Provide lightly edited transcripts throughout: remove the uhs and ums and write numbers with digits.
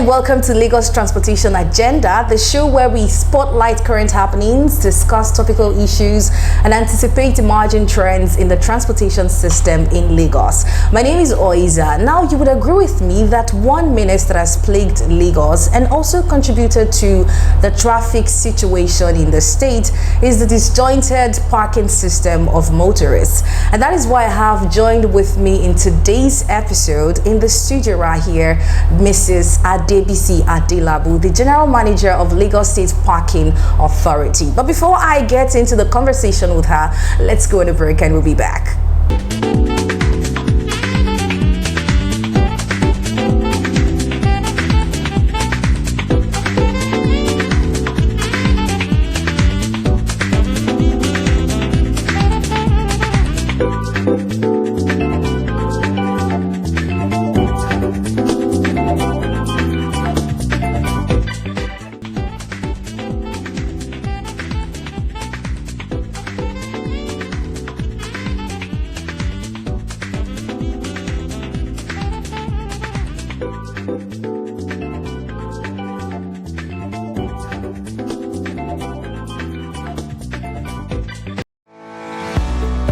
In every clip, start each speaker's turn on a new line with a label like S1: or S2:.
S1: welcome to Lagos Transportation Agenda, the show where we spotlight current happenings, discuss topical issues, and anticipate emerging trends in the transportation system in Lagos. My name is Oiza. Now, you would agree with me that one menace that has plagued Lagos and also contributed to the traffic situation in the state is the disjointed parking system of motorists. And that is why I have joined with me in today's episode in the studio right here, Mrs. Adebisi Adelabu, the General Manager of Lagos State Parking Authority. But before I get into the conversation with her, let's go on a break and we'll be back.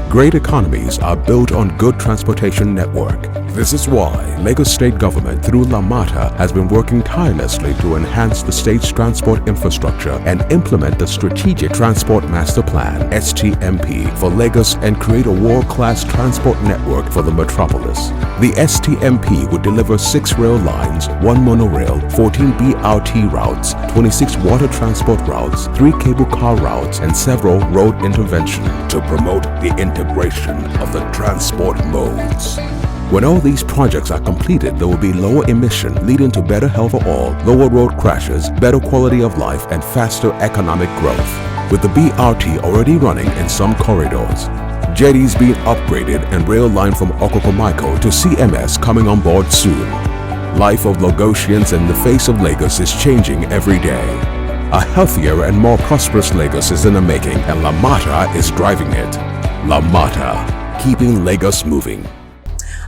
S2: Great economies are built on good transportation network. This is why Lagos State Government through LAMATA has been working tirelessly to enhance the state's transport infrastructure and implement the Strategic Transport Master Plan (STMP) for Lagos and create a world-class transport network for the metropolis. The STMP would deliver 6 rail lines, 1 monorail, 14 BRT routes, 26 water transport routes, 3 cable car routes, and several road intervention to promote the integration of the transport modes. When all these projects are completed, there will be lower emission, leading to better health for all, lower road crashes, better quality of life, and faster economic growth. With the BRT already running in some corridors, jetties being upgraded, and rail line from Okokomaiko to CMS coming on board soon, life of Lagosians in the face of Lagos is changing every day. A healthier and more prosperous Lagos is in the making, and LAMATA is driving it. LAMATA, keeping Lagos moving.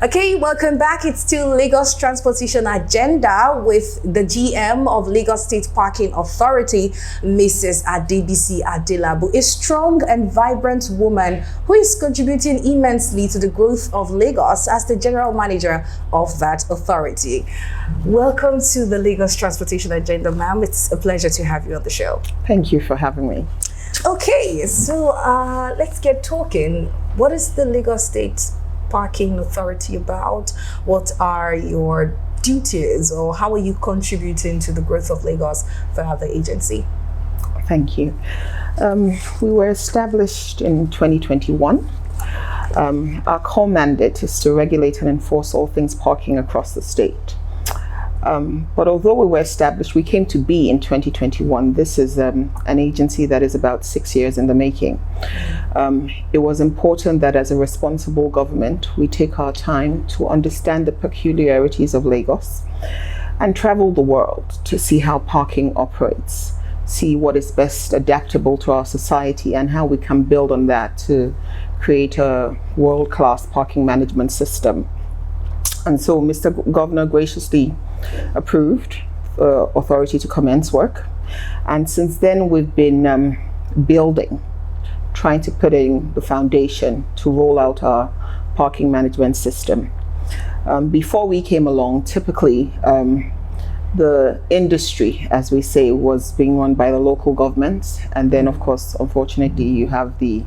S1: Okay, welcome back. It's still Lagos Transportation Agenda with the GM of Lagos State Parking Authority, Mrs. Adebisi Adelabu, a strong and vibrant woman who is contributing immensely to the growth of Lagos as the General Manager of that authority. Welcome to the Lagos Transportation Agenda, ma'am. It's a pleasure to have you on the show.
S3: Thank you for having me.
S1: Okay, so let's get talking. What is the Lagos State Parking Authority about? What are your duties, or how are you contributing to the growth of Lagos via the agency?
S3: Thank you. We were established in 2021. Our core mandate is to regulate and enforce all things parking across the state. But although we were established, we came to be in 2021. This is an agency that is about 6 years in the making. It was important that as a responsible government, we take our time to understand the peculiarities of Lagos and travel the world to see how parking operates, see what is best adaptable to our society and how we can build on that to create a world-class parking management system. And so Mr. Governor graciously approved the authority to commence work. And since then, we've been building, trying to put in the foundation to roll out our parking management system. Before we came along, typically, the industry, as we say, was being run by the local governments. And then, of course, unfortunately, you have the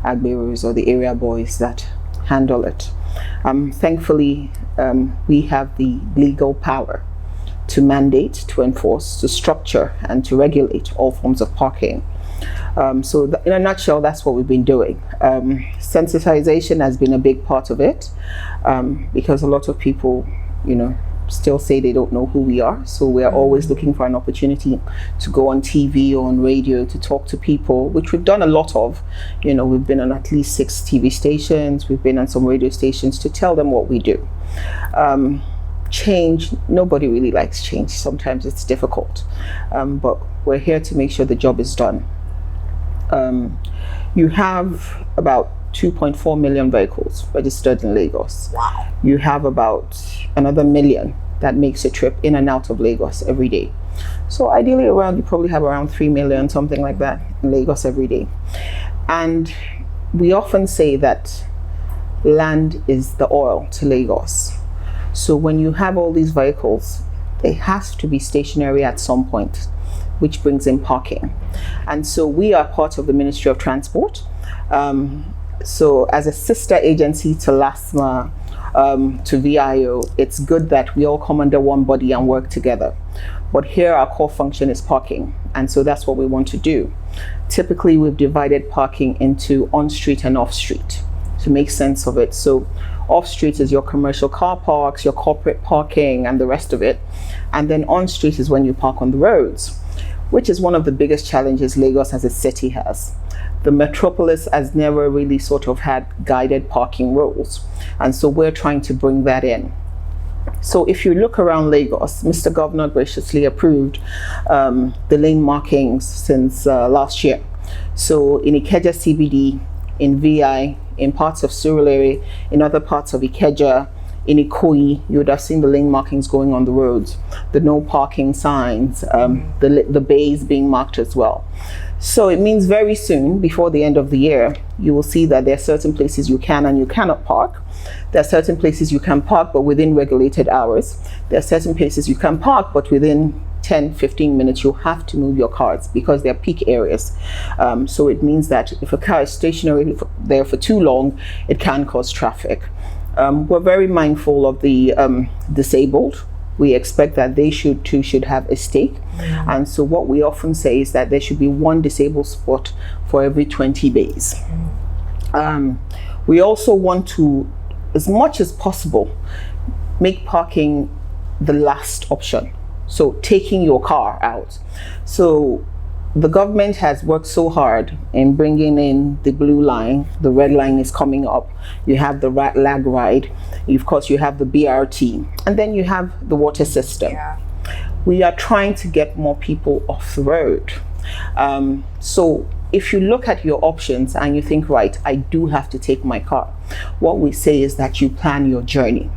S3: agberos or the area boys that handle it. Thankfully, we have the legal power to mandate, to enforce, to structure, and to regulate all forms of parking. So in a nutshell, that's what we've been doing. Sensitization has been a big part of it, because a lot of people, still say they don't know who we are. So we are always looking for an opportunity to go on TV or on radio to talk to people, which we've done a lot of. We've been on at least 6 TV stations, we've been on some radio stations to tell them what we do. Change, nobody really likes change. Sometimes it's difficult, but we're here to make sure the job is done. You have about 2.4 million vehicles registered in Lagos.
S1: Wow.
S3: You have about another million that makes a trip in and out of Lagos every day. So ideally you probably have around 3 million, something like that, in Lagos every day. And we often say that land is the oil to Lagos. So when you have all these vehicles, they have to be stationary at some point, which brings in parking. And so we are part of the Ministry of Transport. So as a sister agency to LASPA, to VIO, it's good that we all come under one body and work together. But here our core function is parking, and so that's what we want to do. Typically we've divided parking into on-street and off-street to make sense of it. So off-street is your commercial car parks, your corporate parking, and the rest of it. And then on-street is when you park on the roads, which is one of the biggest challenges Lagos as a city has. The metropolis has never really sort of had guided parking rules, and so we're trying to bring that in. So if you look around Lagos, Mr. Governor graciously approved the lane markings since last year. So in Ikeja CBD, in VI, in parts of Surulere, in other parts of Ikeja, in Ikoyi, you would have seen the lane markings going on the roads, the no parking signs, the bays being marked as well. So it means very soon, before the end of the year, you will see that there are certain places you can and you cannot park. There are certain places you can park, but within regulated hours. There are certain places you can park, but within 10-15 minutes you have to move your cars because they're peak areas. So it means that if a car is stationary there for too long, it can cause traffic. We're very mindful of the disabled. We expect that they should have a stake. And so what we often say is that there should be one disabled spot for every 20 bays. We also want to, as much as possible, make parking the last option. So taking your car out. So the government has worked so hard in bringing in the blue line. The red line is coming up. You have the lag ride. Of course, you have the BRT. And then you have the water system. Yeah. We are trying to get more people off the road. So if you look at your options and you think, right, I do have to take my car, what we say is that you plan your journey.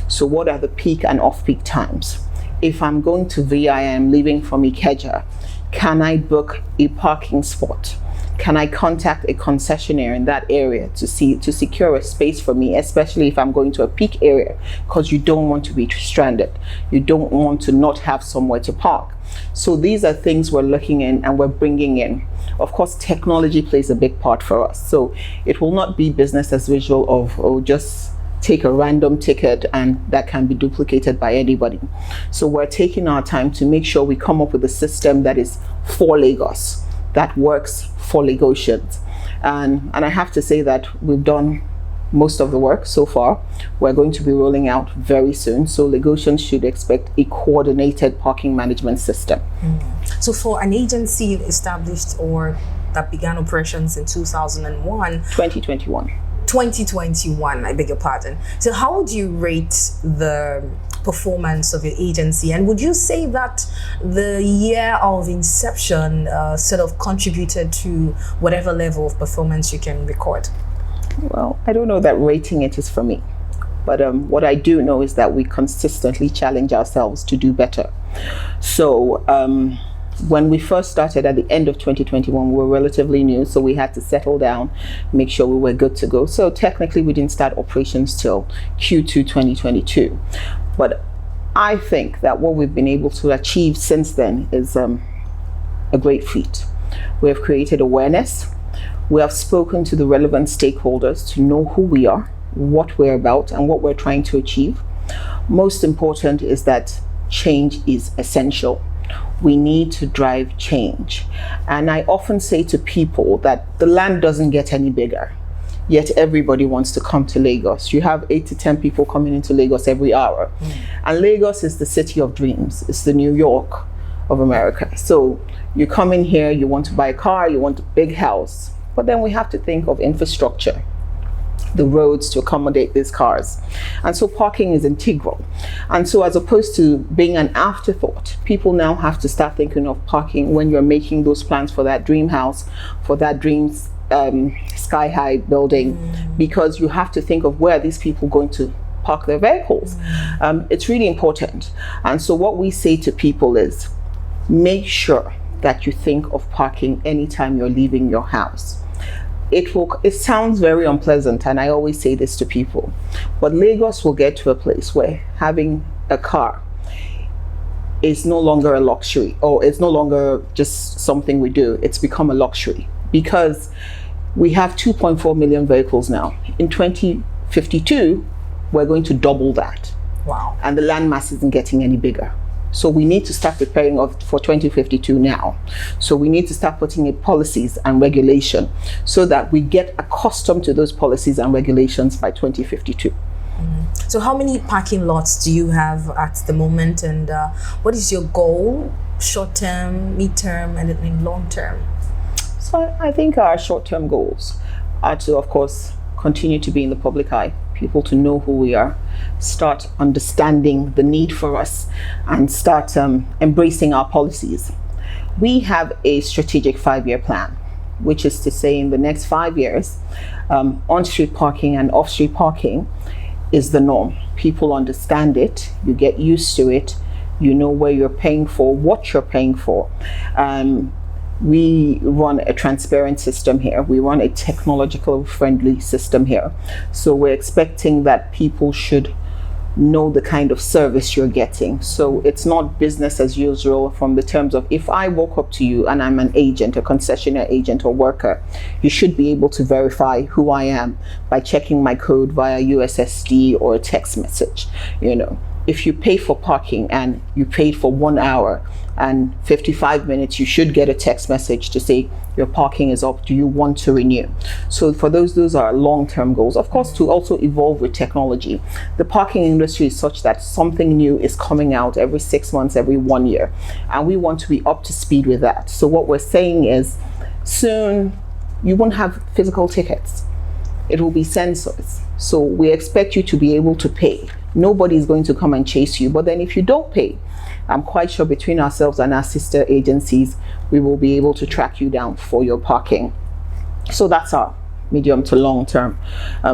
S3: So what are the peak and off-peak times? If I'm going to VI and I'm leaving from Ikeja, can I book a parking spot? Can I contact a concessionaire in that area to secure a space for me, especially if I'm going to a peak area, because you don't want to be stranded. You don't want to not have somewhere to park. So these are things we're looking in and we're bringing in. Of course, technology plays a big part for us. So it will not be business as usual of, just take a random ticket and that can be duplicated by anybody. So we're taking our time to make sure we come up with a system that is for Lagos, that works for Lagosians. And I have to say that we've done most of the work so far. We're going to be rolling out very soon. So Lagosians should expect a coordinated parking management system.
S1: So for an agency established or that began operations in 2021, I beg your pardon. So how would you rate the performance of your agency? And would you say that the year of inception sort of contributed to whatever level of performance you can record?
S3: Well, I don't know that rating it is for me. But what I do know is that we consistently challenge ourselves to do better. So when we first started at the end of 2021, we were relatively new, so we had to settle down, make sure we were good to go. So technically we didn't start operations till Q2 2022. But I think that what we've been able to achieve since then is a great feat. We have created awareness. We have spoken to the relevant stakeholders to know who we are, what we're about, and what we're trying to achieve. Most important is that change is essential. We need to drive change. And I often say to people that the land doesn't get any bigger, yet everybody wants to come to Lagos. You have 8 to 10 people coming into Lagos every hour. And Lagos is the city of dreams. It's the New York of America. So you come in here, you want to buy a car, you want a big house. But then we have to think of infrastructure, the roads to accommodate these cars. And so parking is integral. And so as opposed to being an afterthought, people now have to start thinking of parking when you're making those plans for that dream house, for that sky high building, because you have to think of where are these people going to park their vehicles. It's really important. And so what we say to people is, make sure that you think of parking anytime you're leaving your house. It sounds very unpleasant, and I always say this to people, but Lagos will get to a place where having a car is no longer a luxury, or it's no longer just something we do. It's become a luxury because we have 2.4 million vehicles now. In 2052, we're going to double that.
S1: Wow.
S3: And the landmass isn't getting any bigger. So we need to start preparing for 2052 now. So we need to start putting in policies and regulation so that we get accustomed to those policies and regulations by 2052.
S1: So how many parking lots do you have at the moment, and what is your goal, short term, mid term, and in long term?
S3: So I think our short term goals are to, of course, continue to be in the public eye, people to know who we are, start understanding the need for us, and start embracing our policies. We have a strategic 5-year plan, which is to say in the next 5 years, on-street parking and off-street parking is the norm. People understand it, you get used to it, you know where you're paying for, what you're paying for. We run a transparent system here. We run a technological friendly system here. So we're expecting that people should know the kind of service you're getting. So it's not business as usual from the terms of, if I walk up to you and I'm an agent, a concessionaire agent or worker, you should be able to verify who I am by checking my code via USSD or a text message. You know, if you pay for parking and you paid for 1 hour and 55 minutes, you should get a text message to say your parking is up, do you want to renew? So for those are long-term goals. Of course, to also evolve with technology. The parking industry is such that something new is coming out every 6 months, every 1 year, and we want to be up to speed with that. So what we're saying is, soon you won't have physical tickets. It will be sensors. So we expect you to be able to pay. Nobody's going to come and chase you. But then if you don't pay, I'm quite sure between ourselves and our sister agencies, we will be able to track you down for your parking. So that's our medium to long-term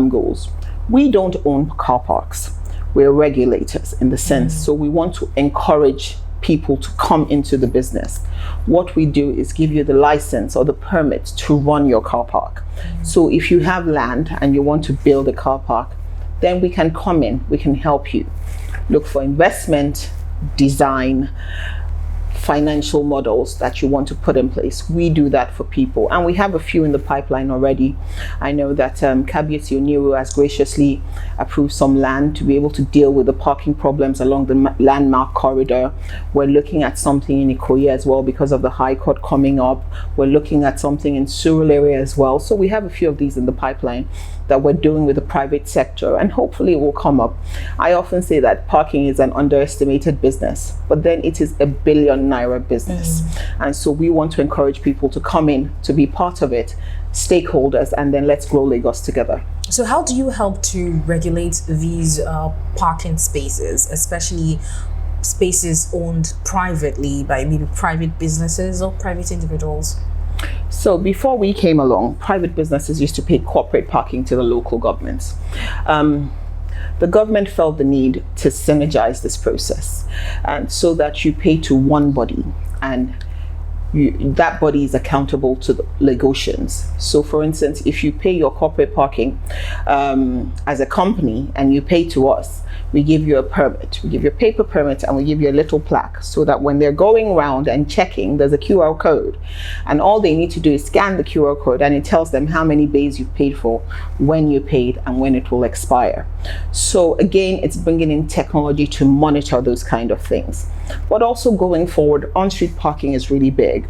S3: goals. We don't own car parks. We're regulators in the sense. So we want to encourage people to come into the business. What we do is give you the license or the permit to run your car park. So if you have land and you want to build a car park, then we can come in, we can help you. Look for investment, design, financial models that you want to put in place. We do that for people, and we have a few in the pipeline already. I know that Kabiyesi Oniru has graciously approved some land to be able to deal with the parking problems along the landmark corridor. We're looking at something in Ikoyi as well because of the High Court coming up. We're looking at something in Surul area as well. So we have a few of these in the pipeline that we're doing with the private sector, and hopefully it will come up. I often say that parking is an underestimated business, but then it is a billion-naira business. And so we want to encourage people to come in, to be part of it, stakeholders, and then let's grow Lagos together.
S1: So how do you help to regulate these parking spaces, especially spaces owned privately by maybe private businesses or private individuals?
S3: So before we came along, private businesses used to pay corporate parking to the local governments. The government felt the need to synergize this process, and so that you pay to one body, and that body is accountable to the Lagosians. So for instance, if you pay your corporate parking as a company and you pay to us, we give you a permit. We give you a paper permit and we give you a little plaque so that when they're going around and checking, there's a QR code. And all they need to do is scan the QR code and it tells them how many bays you've paid for, when you paid, and when it will expire. So again, it's bringing in technology to monitor those kind of things. But also going forward, on-street parking is really big.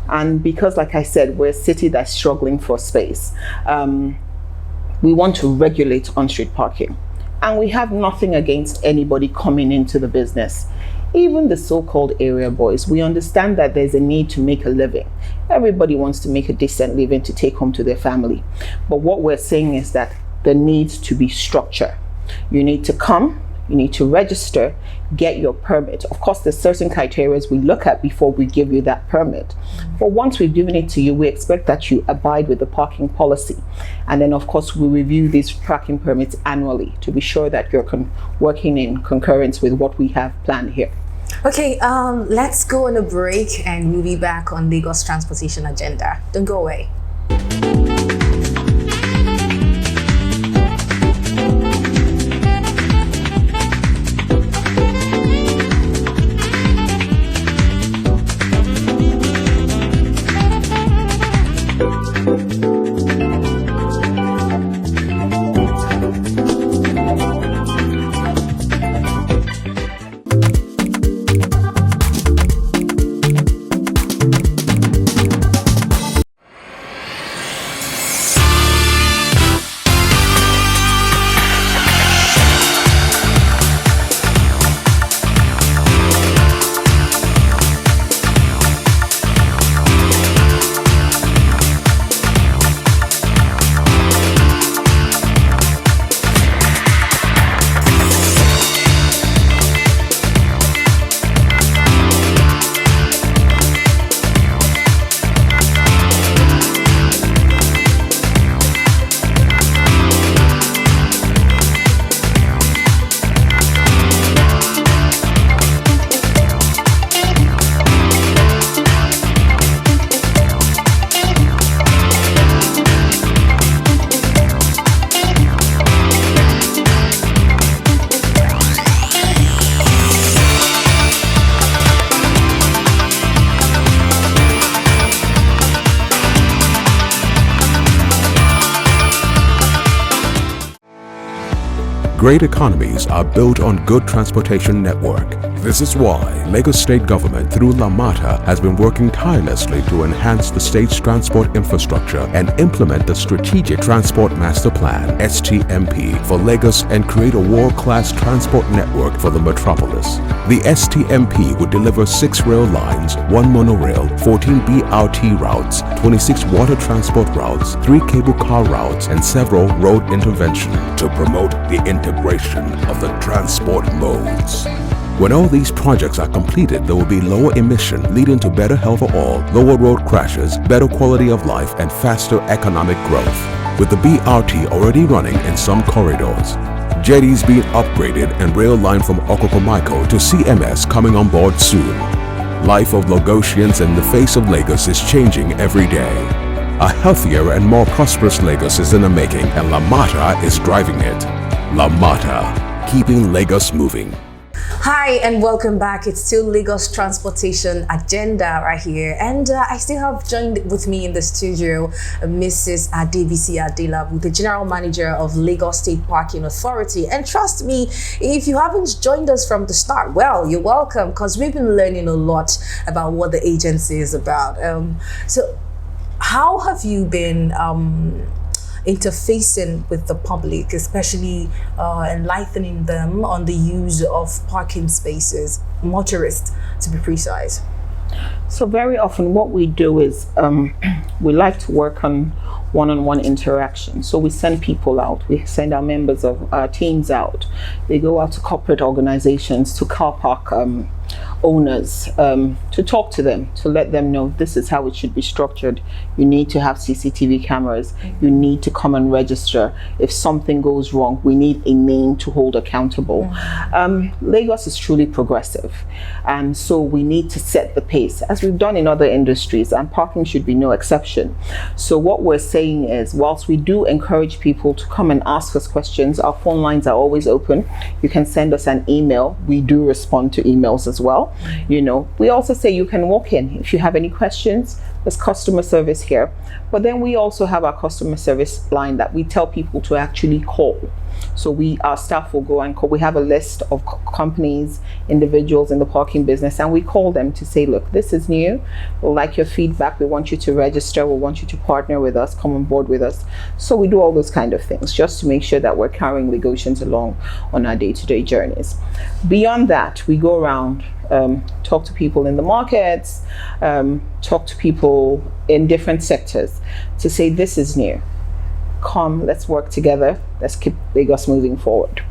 S3: And because, like I said, we're a city that's struggling for space, we want to regulate on-street parking. And we have nothing against anybody coming into the business. Even the so-called area boys, we understand that there's a need to make a living. Everybody wants to make a decent living to take home to their family. But what we're saying is that there needs to be structure. You need to come, You need to register, get your permit. Of course, there's certain criteria we look at before we give you that permit. But once we've given it to you, we expect that you abide with the parking policy. And then, of course, we review these parking permits annually to be sure that you're working in concurrence with what we have planned here.
S1: Okay, let's go on a break and we'll be back on Lagos Transportation Agenda. Don't go away.
S2: Great economies are built on good transportation network. This is why Lagos State Government through LAMATA has been working tirelessly to enhance the state's transport infrastructure and implement the Strategic Transport Master Plan (STMP) for Lagos and create a world-class transport network for the metropolis. The STMP would deliver 6 rail lines, 1 monorail, 14 BRT routes, 26 water transport routes, 3 cable car routes, and several road interventions to promote the integration of the transport modes. When all these projects are completed, there will be lower emission, leading to better health for all, lower road crashes, better quality of life, and faster economic growth. With the BRT already running in some corridors, jetties being upgraded, and rail line from Okokomaiko to CMS coming on board soon, life of Lagosians in the face of Lagos is changing every day. A healthier and more prosperous Lagos is in the making, and LAMATA is driving it. LAMATA, keeping Lagos moving.
S1: Hi and welcome back. It's still Lagos Transportation Agenda right here, and I still have joined with me in the studio Mrs. Adebisi Adelabu, the General Manager of Lagos State Parking Authority. And trust me, if you haven't joined us from the start, well, you're welcome, because we've been learning a lot about what the agency is about. So how have you been interfacing with the public, especially enlightening them on the use of parking spaces, motorists to be precise?
S3: So very often what we do is we like to work on one-on-one interaction. So we send people out, we send our members of our teams out. They go out to corporate organizations, to car park owners, to talk to them, to let them know this is how it should be structured. You need to have CCTV cameras. You need to come and register. If something goes wrong, we need a name to hold accountable. Lagos is truly progressive, and so we need to set the pace, as we've done in other industries, and parking should be no exception. So what we're saying is, whilst we do encourage people to come and ask us questions, our phone lines are always open. You can send us an email. We do respond to emails as well. You know, we also say you can walk in if you have any questions. There's customer service here, but then we also have our customer service line that we tell people to actually call. So our staff will go and call. We have a list of companies, individuals in the parking business, and we call them to say, look, this is new. We'll like your feedback. We want you to register. We want you to partner with us, come on board with us. So we do all those kind of things just to make sure that we're carrying Lagosians along on our day-to-day journeys. Beyond that, we go around, talk to people in the markets, talk to people in different sectors to say, this is new. Come, let's work together. Let's keep Lagos moving forward.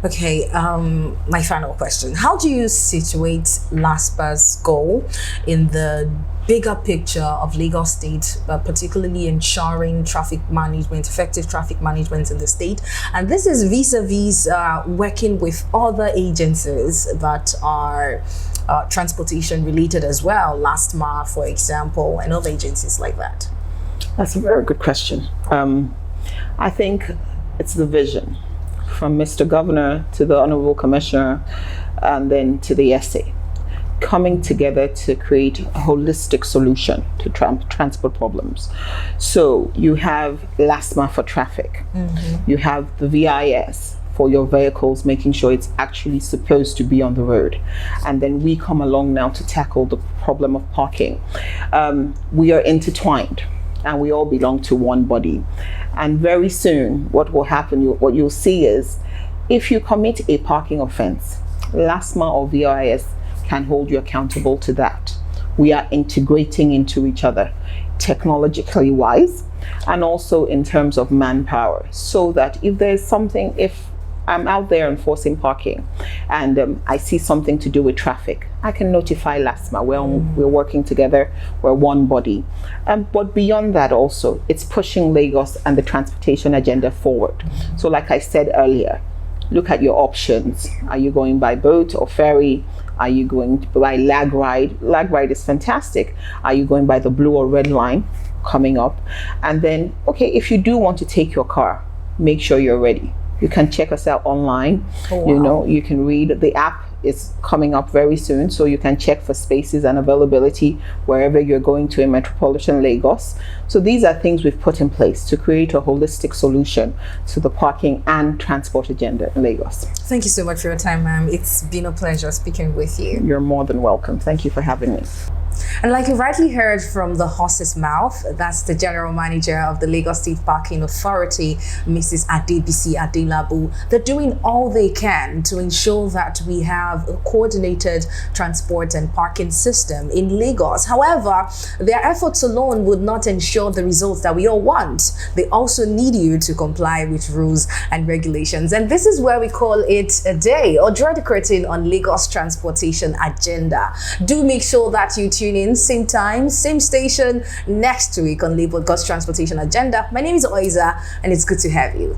S1: Okay, my final question. How do you situate LASPA's goal in the bigger picture of Lagos State, particularly ensuring traffic management, effective traffic management in the state? And this is vis-a-vis working with other agencies that are transportation related as well, LASTMA, for example, and other agencies like that.
S3: That's a very good question. I think it's the vision from Mr. Governor to the Honorable Commissioner and then to the SA, coming together to create a holistic solution to transport problems. So you have LASTMA for traffic, you have the VIS for your vehicles, making sure it's actually supposed to be on the road. And then we come along now to tackle the problem of parking. We are intertwined and we all belong to one body. And very soon, what will happen, what you'll see is, if you commit a parking offense, LASTMA or VIS can hold you accountable to that. We are integrating into each other, technologically wise, and also in terms of manpower, so that if there's something, if I'm out there enforcing parking and I see something to do with traffic, I can notify LASTMA. We're working together, we're one body. But beyond that also, it's pushing Lagos and the transportation agenda forward. So like I said earlier, look at your options. Are you going by boat or ferry? Are you going by lag ride? Lag ride is fantastic. Are you going by the blue or red line coming up? And then, okay, if you do want to take your car, make sure you're ready. You can check us out online. Oh, wow. You know, you can read. The app is coming up very soon, so you can check for spaces and availability wherever you're going to in metropolitan Lagos. So these are things we've put in place to create a holistic solution to the parking and transport agenda in Lagos.
S1: Thank you so much for your time, ma'am. It's been a pleasure speaking with you.
S3: You're more than welcome. Thank you for having me.
S1: And like you rightly heard from the horse's mouth, that's the General Manager of the Lagos State Parking Authority, Mrs. Adebisi Adelabu. They're doing all they can to ensure that we have a coordinated transport and parking system in Lagos. However, their efforts alone would not ensure the results that we all want. They also need you to comply with rules and regulations. And this is where we call it a day, or draw the curtain on Lagos transportation agenda. Do make sure that you tune in same time, same station next week on Lagos Transportation Agenda. My name is Oiza and it's good to have you.